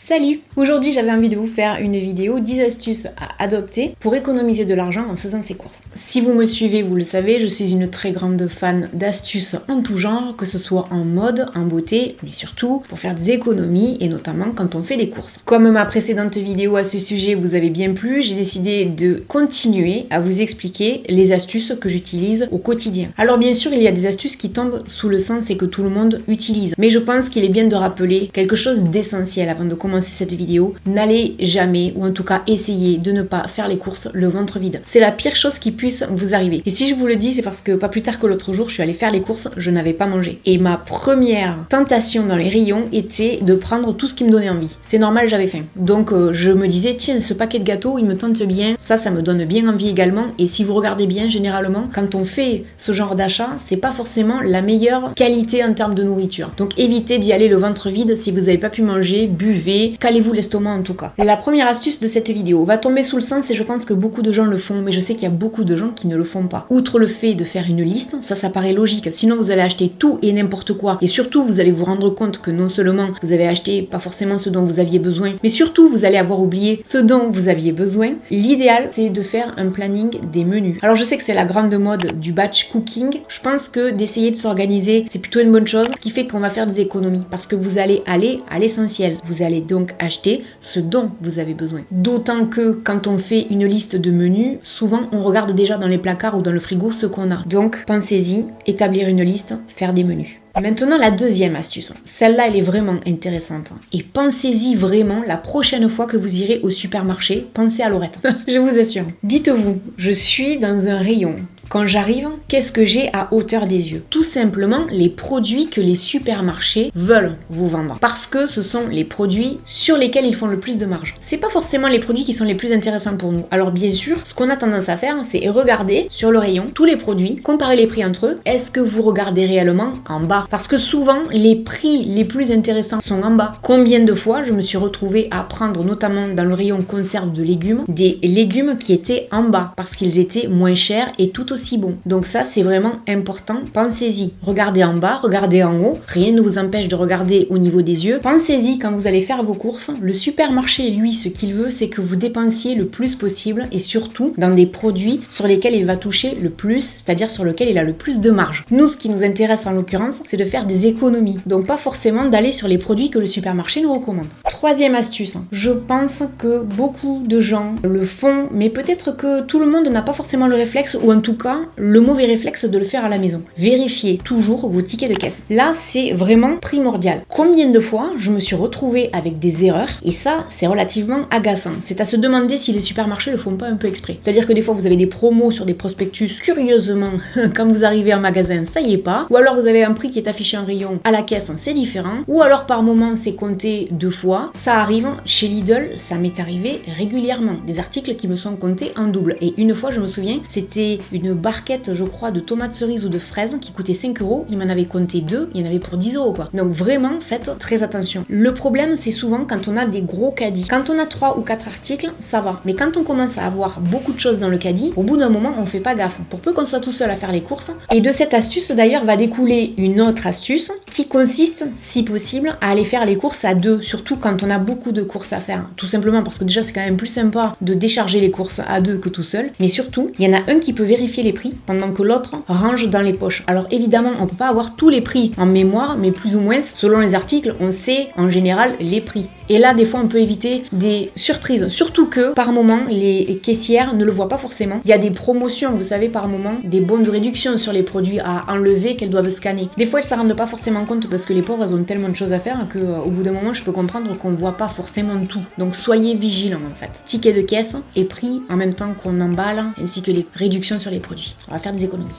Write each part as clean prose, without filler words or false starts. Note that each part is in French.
Salut! Aujourd'hui j'avais envie de vous faire une vidéo 10 astuces à adopter pour économiser de l'argent en faisant ses courses. Si vous me suivez, vous le savez, je suis une très grande fan d'astuces en tout genre, que ce soit en mode, en beauté, mais surtout pour faire des économies et notamment quand on fait des courses. Comme ma précédente vidéo à ce sujet vous avait bien plu, j'ai décidé de continuer à vous expliquer les astuces que j'utilise au quotidien. Alors bien sûr, il y a des astuces qui tombent sous le sens et que tout le monde utilise, mais je pense qu'il est bien de rappeler quelque chose d'essentiel avant de commencer cette vidéo. N'allez jamais, ou en tout cas essayez de ne pas faire les courses le ventre vide. C'est la pire chose qui puisse vous arriver. Et si je vous le dis, c'est parce que pas plus tard que l'autre jour, je suis allée faire les courses, je n'avais pas mangé. Et ma première tentation dans les rayons était de prendre tout ce qui me donnait envie. C'est normal, j'avais faim. Donc je me disais, tiens, ce paquet de gâteaux, il me tente bien. Ça me donne bien envie également. Et si vous regardez bien, généralement, quand on fait ce genre d'achat, c'est pas forcément la meilleure qualité en termes de nourriture. Donc évitez d'y aller le ventre vide si vous n'avez pas pu manger, buvez, calez-vous l'estomac en tout cas. La première astuce de cette vidéo va tomber sous le sens et je pense que beaucoup de gens le font, mais je sais qu'il y a beaucoup de gens qui ne le font pas. Outre le fait de faire une liste, ça paraît logique, sinon vous allez acheter tout et n'importe quoi. Et surtout, vous allez vous rendre compte que non seulement vous avez acheté pas forcément ce dont vous aviez besoin, mais surtout vous allez avoir oublié ce dont vous aviez besoin. L'idéal, c'est de faire un planning des menus. Alors je sais que c'est la grande mode du batch cooking. Je pense que d'essayer de s'organiser, c'est plutôt une bonne chose, ce qui fait qu'on va faire des économies, parce que vous allez aller à l'essentiel. Vous allez donc acheter ce dont vous avez besoin. D'autant que quand on fait une liste de menus, souvent on regarde déjà dans les placards ou dans le frigo ce qu'on a. Donc pensez-y, établir une liste, faire des menus. Maintenant la deuxième astuce, celle-là elle est vraiment intéressante et pensez-y vraiment la prochaine fois que vous irez au supermarché, pensez à Laurette, je vous assure. Dites-vous, je suis dans un rayon. Quand j'arrive, qu'est-ce que j'ai à hauteur des yeux? Tout simplement les produits que les supermarchés veulent vous vendre. Parce que ce sont les produits sur lesquels ils font le plus de marge. C'est pas forcément les produits qui sont les plus intéressants pour nous. Alors bien sûr, ce qu'on a tendance à faire, c'est regarder sur le rayon tous les produits, comparer les prix entre eux. Est-ce que vous regardez réellement en bas? Parce que souvent, les prix les plus intéressants sont en bas. Combien de fois je me suis retrouvée à prendre, notamment dans le rayon conserve de légumes, des légumes qui étaient en bas parce qu'ils étaient moins chers et tout aussi bon. Donc ça c'est vraiment important, pensez-y. Regardez en bas, regardez en haut, rien ne vous empêche de regarder au niveau des yeux. Pensez-y quand vous allez faire vos courses. Le supermarché, lui, ce qu'il veut, c'est que vous dépensiez le plus possible et surtout dans des produits sur lesquels il va toucher le plus, c'est-à-dire sur lesquels il a le plus de marge. Nous, ce qui nous intéresse en l'occurrence, c'est de faire des économies. Donc pas forcément d'aller sur les produits que le supermarché nous recommande. Troisième astuce, je pense que beaucoup de gens le font, mais peut-être que tout le monde n'a pas forcément le réflexe, ou en tout cas le mauvais réflexe de le faire à la maison. Vérifiez toujours vos tickets de caisse. Là, c'est vraiment primordial. Combien de fois je me suis retrouvée avec des erreurs et ça, c'est relativement agaçant. C'est à se demander si les supermarchés le font pas un peu exprès. C'est-à-dire que des fois, vous avez des promos sur des prospectus, curieusement, quand vous arrivez en magasin, ça y est pas. Ou alors, vous avez un prix qui est affiché en rayon à la caisse, c'est différent. Ou alors, par moment, c'est compté 2 fois. Ça arrive chez Lidl, ça m'est arrivé régulièrement. Des articles qui me sont comptés en double. Et une fois, je me souviens, c'était une barquette, je crois, de tomates cerises ou de fraises qui coûtait 5 €. Il m'en avait compté 2, il y en avait pour 10 € quoi. Donc vraiment, faites très attention. Le problème, c'est souvent quand on a des gros caddies. Quand on a 3 ou 4 articles, ça va. Mais quand on commence à avoir beaucoup de choses dans le caddie, au bout d'un moment, on fait pas gaffe. Pour peu qu'on soit tout seul à faire les courses. Et de cette astuce, d'ailleurs, va découler une autre astuce qui consiste, si possible, à aller faire les courses à 2. Surtout quand on a beaucoup de courses à faire. Tout simplement parce que déjà, c'est quand même plus sympa de décharger les courses à 2 que tout seul. Mais surtout, il y en a un qui peut vérifier les prix pendant que l'autre range dans les poches. Alors évidemment, on peut pas avoir tous les prix en mémoire, mais plus ou moins, selon les articles, on sait en général les prix. Et là, des fois, on peut éviter des surprises. Surtout que, par moment, les caissières ne le voient pas forcément. Il y a des promotions, vous savez, par moment, des bons de réduction sur les produits à enlever qu'elles doivent scanner. Des fois, elles ne s'en rendent pas forcément compte parce que les pauvres, elles ont tellement de choses à faire qu'au bout d'un moment, je peux comprendre qu'on ne voit pas forcément tout. Donc, soyez vigilants, en fait. Ticket de caisse et prix en même temps qu'on emballe, ainsi que les réductions sur les produits. On va faire des économies.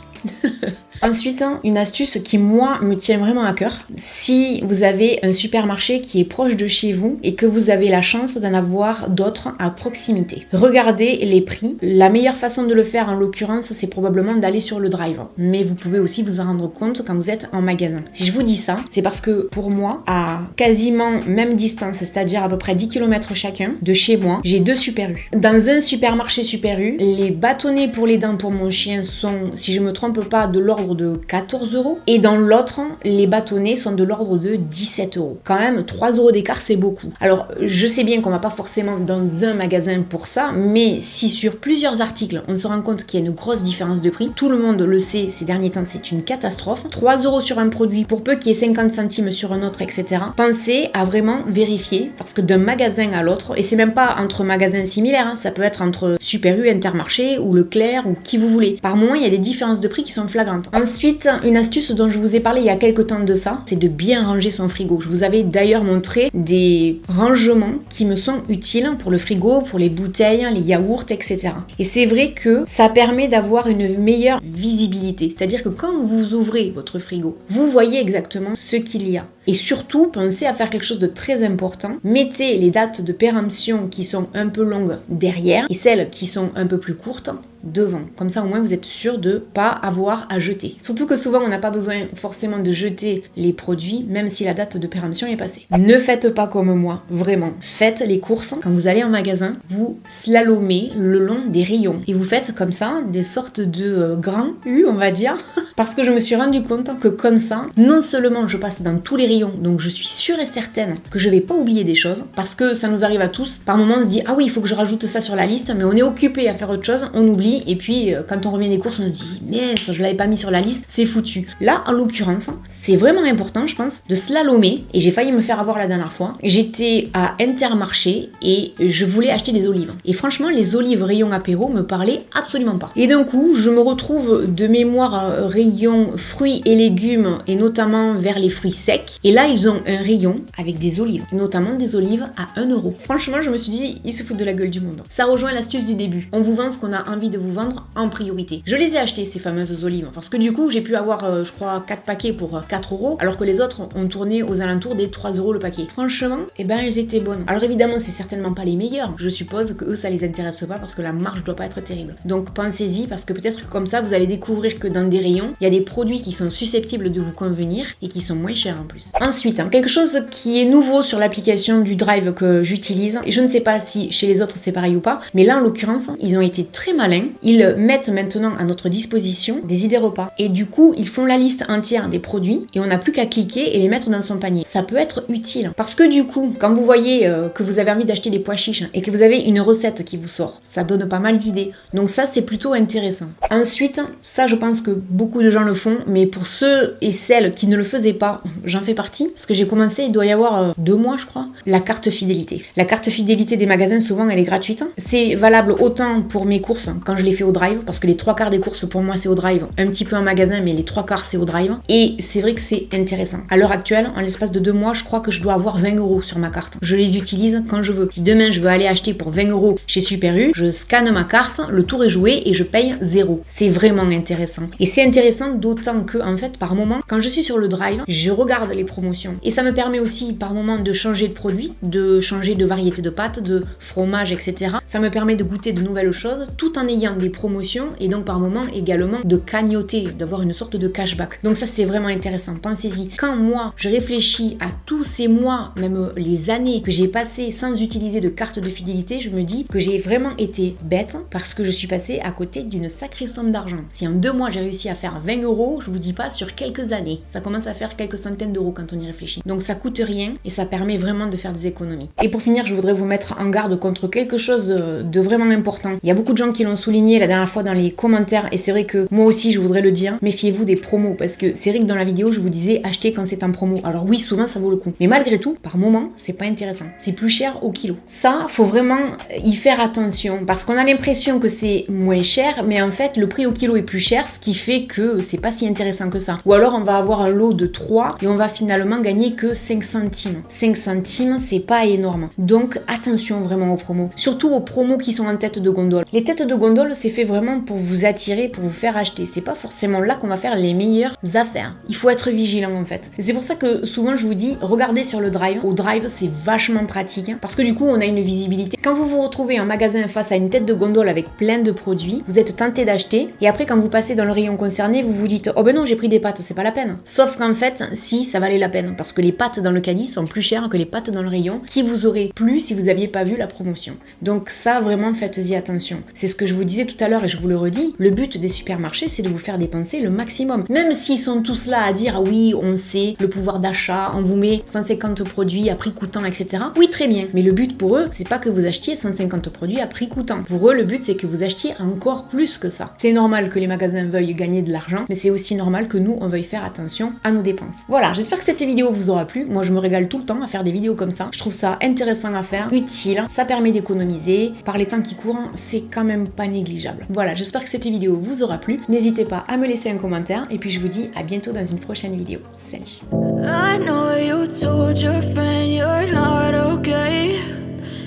Ensuite, une astuce qui, moi, me tient vraiment à cœur. Si vous avez un supermarché qui est proche de chez vous et que vous avez la chance d'en avoir d'autres à proximité, regardez les prix. La meilleure façon de le faire, en l'occurrence, c'est probablement d'aller sur le drive. Mais vous pouvez aussi vous en rendre compte quand vous êtes en magasin. Si je vous dis ça, c'est parce que pour moi, à quasiment même distance, c'est-à-dire à peu près 10 km chacun de chez moi, j'ai 2 Super U. Dans un supermarché Super U, les bâtonnets pour les dents pour mon chien sont, si je me trompe trompe pas, de l'ordre de 14 €. Et dans l'autre, les bâtonnets sont de l'ordre de 17 €. Quand même, 3 € d'écart, c'est beaucoup. Alors, je sais bien qu'on va pas forcément dans un magasin pour ça, mais si sur plusieurs articles, on se rend compte qu'il y a une grosse différence de prix, tout le monde le sait, ces derniers temps, c'est une catastrophe. 3 € sur un produit, pour peu qu'il y ait 50 centimes sur un autre, etc. Pensez à vraiment vérifier, parce que d'un magasin à l'autre, et c'est même pas entre magasins similaires, hein, ça peut être entre Super U, Intermarché ou Leclerc ou qui vous voulez. Par moment, il y a des différences de prix qui sont flagrantes. Ensuite, une astuce dont je vous ai parlé il y a quelques temps de ça, c'est de bien ranger son frigo. Je vous avais d'ailleurs montré des rangements qui me sont utiles pour le frigo, pour les bouteilles, les yaourts, etc. Et c'est vrai que ça permet d'avoir une meilleure visibilité. C'est-à-dire que quand vous ouvrez votre frigo, vous voyez exactement ce qu'il y a. Et surtout, pensez à faire quelque chose de très important. Mettez les dates de péremption qui sont un peu longues derrière et celles qui sont un peu plus courtes devant. Comme ça, au moins, vous êtes sûr de ne pas avoir à jeter. Surtout que souvent, on n'a pas besoin forcément de jeter les produits, même si la date de péremption est passée. Ne faites pas comme moi, vraiment. Faites les courses. Quand vous allez en magasin, vous slalomez le long des rayons. Et vous faites comme ça, des sortes de grands U, on va dire. Parce que je me suis rendu compte que comme ça, non seulement je passe dans tous les rayons, donc je suis sûre et certaine que je vais pas oublier des choses, parce que ça nous arrive à tous. Par moment, on se dit, ah oui, il faut que je rajoute ça sur la liste, mais on est occupé à faire autre chose, on oublie. Et puis, quand on revient des courses, on se dit, mince, je l'avais pas mis sur la liste, c'est foutu. Là, en l'occurrence, c'est vraiment important, je pense, de slalomer. Et j'ai failli me faire avoir la dernière fois. J'étais à Intermarché et je voulais acheter des olives. Et franchement, les olives rayon apéro me parlaient absolument pas. Et d'un coup, je me retrouve de mémoire rayon fruits et légumes, et notamment vers les fruits secs. Et là, ils ont un rayon avec des olives, notamment des olives à 1 €. Franchement, je me suis dit, ils se foutent de la gueule du monde. Ça rejoint l'astuce du début. On vous vend ce qu'on a envie de vous vendre en priorité. Je les ai achetées, ces fameuses olives, parce que du coup, j'ai pu avoir, je crois, 4 paquets pour 4 €, alors que les autres ont tourné aux alentours des 3 € le paquet. Franchement, eh ben, elles étaient bonnes. Alors évidemment, c'est certainement pas les meilleures. Je suppose que eux, ça les intéresse pas parce que la marge doit pas être terrible. Donc pensez-y, parce que peut-être que comme ça, vous allez découvrir que dans des rayons, il y a des produits qui sont susceptibles de vous convenir et qui sont moins chers en plus. Ensuite, quelque chose qui est nouveau sur l'application du Drive que j'utilise, et je ne sais pas si chez les autres c'est pareil ou pas, mais là en l'occurrence, ils ont été très malins. Ils mettent maintenant à notre disposition des idées repas. Et du coup, ils font la liste entière des produits et on n'a plus qu'à cliquer et les mettre dans son panier. Ça peut être utile. Parce que du coup, quand vous voyez que vous avez envie d'acheter des pois chiches et que vous avez une recette qui vous sort, ça donne pas mal d'idées. Donc ça, c'est plutôt intéressant. Ensuite, ça, je pense que beaucoup de gens le font, mais pour ceux et celles qui ne le faisaient pas, j'en fais partie. Parce que j'ai commencé, il doit y avoir 2 mois, je crois, la carte fidélité. La carte fidélité des magasins, souvent, elle est gratuite. C'est valable autant pour mes courses quand je les fais au Drive, parce que les 3/4 des courses pour moi c'est au Drive, un petit peu en magasin, mais les 3/4 c'est au Drive. Et c'est vrai que c'est intéressant. À l'heure actuelle, en l'espace de 2 mois, je crois que je dois avoir 20 € sur ma carte. Je les utilise quand je veux. Si demain je veux aller acheter pour 20 € chez Super U, je scanne ma carte, le tour est joué et je paye 0. C'est vraiment intéressant. Et c'est intéressant d'autant que, en fait, par moment, quand je suis sur le Drive, je regarde les promotions. Et ça me permet aussi, par moment, de changer de produit, de changer de variété de pâtes, de fromage, etc. Ça me permet de goûter de nouvelles choses, tout en ayant des promotions et donc par moment également de cagnoter, d'avoir une sorte de cashback. Donc ça, c'est vraiment intéressant. Pensez-y. Quand moi, je réfléchis à tous ces mois, même les années que j'ai passées sans utiliser de carte de fidélité, je me dis que j'ai vraiment été bête parce que je suis passée à côté d'une sacrée somme d'argent. Si en 2 mois, j'ai réussi à faire 20 €, je vous dis pas sur quelques années. Ça commence à faire quelques centaines d'euros quand on y réfléchit. Donc ça coûte rien et ça permet vraiment de faire des économies. Et pour finir, je voudrais vous mettre en garde contre quelque chose de vraiment important. Il y a beaucoup de gens qui l'ont souligné la dernière fois dans les commentaires et c'est vrai que moi aussi je voudrais le dire, méfiez-vous des promos parce que c'est vrai que dans la vidéo je vous disais acheter quand c'est en promo. Alors oui, souvent ça vaut le coup, mais malgré tout, par moment, c'est pas intéressant. C'est plus cher au kilo. Ça, faut vraiment y faire attention parce qu'on a l'impression que c'est moins cher, mais en fait le prix au kilo est plus cher, ce qui fait que c'est pas si intéressant que ça. Ou alors on va avoir un lot de 3 et on va finalement gagner que 5 centimes. 5 centimes, c'est pas énorme. Donc attention vraiment aux promos. Surtout aux promos qui sont en tête de gondole. Les têtes de gondole, c'est fait vraiment pour vous attirer, pour vous faire acheter. C'est pas forcément là qu'on va faire les meilleures affaires. Il faut être vigilant en fait. Et c'est pour ça que souvent je vous dis, regardez sur le Drive. Au Drive, c'est vachement pratique parce que du coup, on a une visibilité. Quand vous vous retrouvez en magasin face à une tête de gondole avec plein de produits, vous êtes tenté d'acheter et après quand vous passez dans le rayon concerné, vous vous dites oh ben non, j'ai pris des pâtes, c'est pas la peine. Sauf qu'en fait, si, ça valait la peine parce que les pâtes dans le caddie sont plus chères que les pâtes dans le rayon qui vous auraient plu si vous aviez pas vu la promotion. Donc ça, vraiment, faites-y attention. C'est ce que je vous dis disais tout à l'heure et je vous le redis, le but des supermarchés, c'est de vous faire dépenser le maximum. Même s'ils sont tous là à dire, ah oui, on sait, le pouvoir d'achat, on vous met 150 produits à prix coûtant, etc. Oui, très bien. Mais le but pour eux, c'est pas que vous achetiez 150 produits à prix coûtant. Pour eux, le but, c'est que vous achetiez encore plus que ça. C'est normal que les magasins veuillent gagner de l'argent, mais c'est aussi normal que nous, on veuille faire attention à nos dépenses. Voilà, j'espère que cette vidéo vous aura plu. Moi, je me régale tout le temps à faire des vidéos comme ça. Je trouve ça intéressant à faire, utile, ça permet d'économiser. Par les temps qui courent, c'est quand même pas négligeable. Voilà, j'espère que cette vidéo vous aura plu. N'hésitez pas à me laisser un commentaire et puis je vous dis à bientôt dans une prochaine vidéo. Salut! I know you told your friend you're not okay.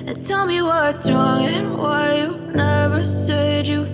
And tell me what's wrong and why you never said you